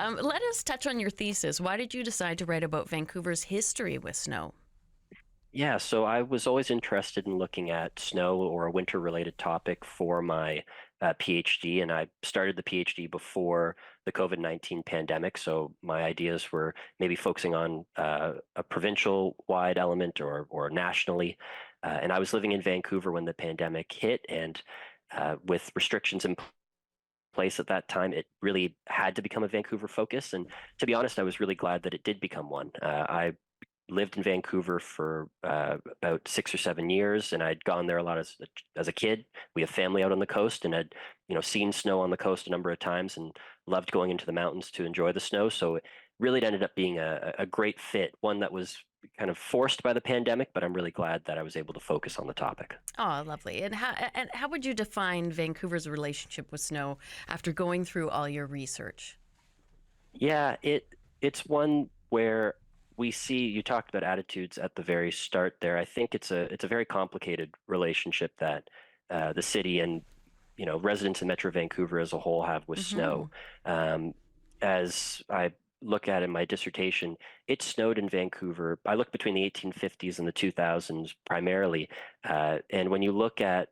Let us touch on your thesis. Why did you decide to write about Vancouver's history with snow? Yeah, so I was always interested in looking at snow or a winter-related topic for my PhD, and I started the PhD before the COVID-19 pandemic. So my ideas were maybe focusing on a provincial-wide element or nationally. And I was living in Vancouver when the pandemic hit, and with restrictions in place at that time, it really had to become a Vancouver focus. And to be honest, I was really glad that it did become one. I lived in Vancouver for about 6 or 7 years, and I'd gone there a lot as a kid. We have family out on the coast, and had seen snow on the coast a number of times, and loved going into the mountains to enjoy the snow. So it really ended up being a great fit, one that was kind of forced by the pandemic, but I'm really glad that I was able to focus on the topic. Oh, lovely. And how would you define Vancouver's relationship with snow after going through all your research? Yeah, it's one where we see you talked about attitudes at the very start there. I think it's a very complicated relationship that the city and residents in Metro Vancouver as a whole have with Hmm. snow. Um, as I look at in my dissertation, it snowed in Vancouver. I look between the 1850s and the 2000s primarily, and when you look at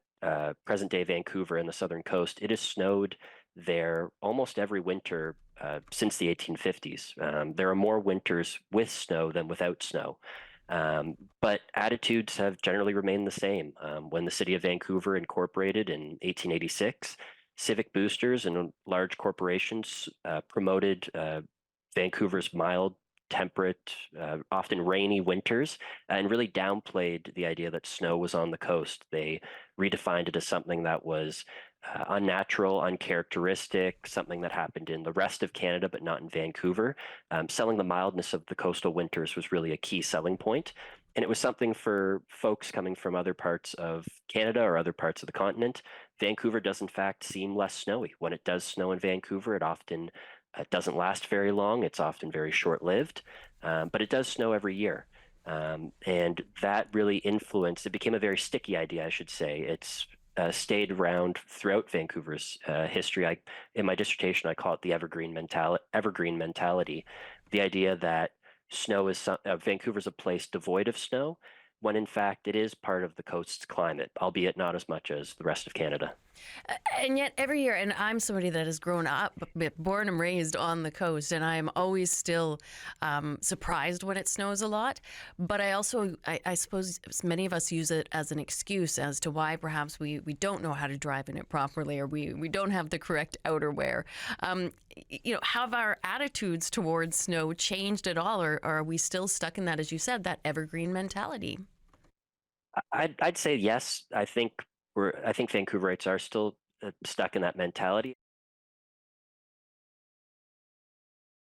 present day Vancouver and the southern coast, it has snowed there almost every winter since the 1850s. There are more winters with snow than without snow. But attitudes have generally remained the same. When the city of Vancouver incorporated in 1886, civic boosters and large corporations promoted Vancouver's mild, temperate, often rainy winters, and really downplayed the idea that snow was on the coast. They redefined it as something that was unnatural, uncharacteristic, something that happened in the rest of Canada, but not in Vancouver. Selling the mildness of the coastal winters was really a key selling point. And it was something for folks coming from other parts of Canada or other parts of the continent. Vancouver does, in fact, seem less snowy. When it does snow in Vancouver, it doesn't last very long. It's often very short-lived, but it does snow every year. And that really influenced, it became a very sticky idea, I should say. It's stayed around throughout Vancouver's history. In my dissertation, I call it the evergreen mentality, the idea that Vancouver's a place devoid of snow, when in fact it is part of the coast's climate, albeit not as much as the rest of Canada. And yet every year, and I'm somebody that has grown up, born and raised on the coast, and I'm always still surprised when it snows a lot. But I suppose many of us use it as an excuse as to why perhaps we don't know how to drive in it properly, or we don't have the correct outerwear. Have our attitudes towards snow changed at all, or are we still stuck in that, as you said, that evergreen mentality? I'd say yes. I think Vancouverites are still stuck in that mentality.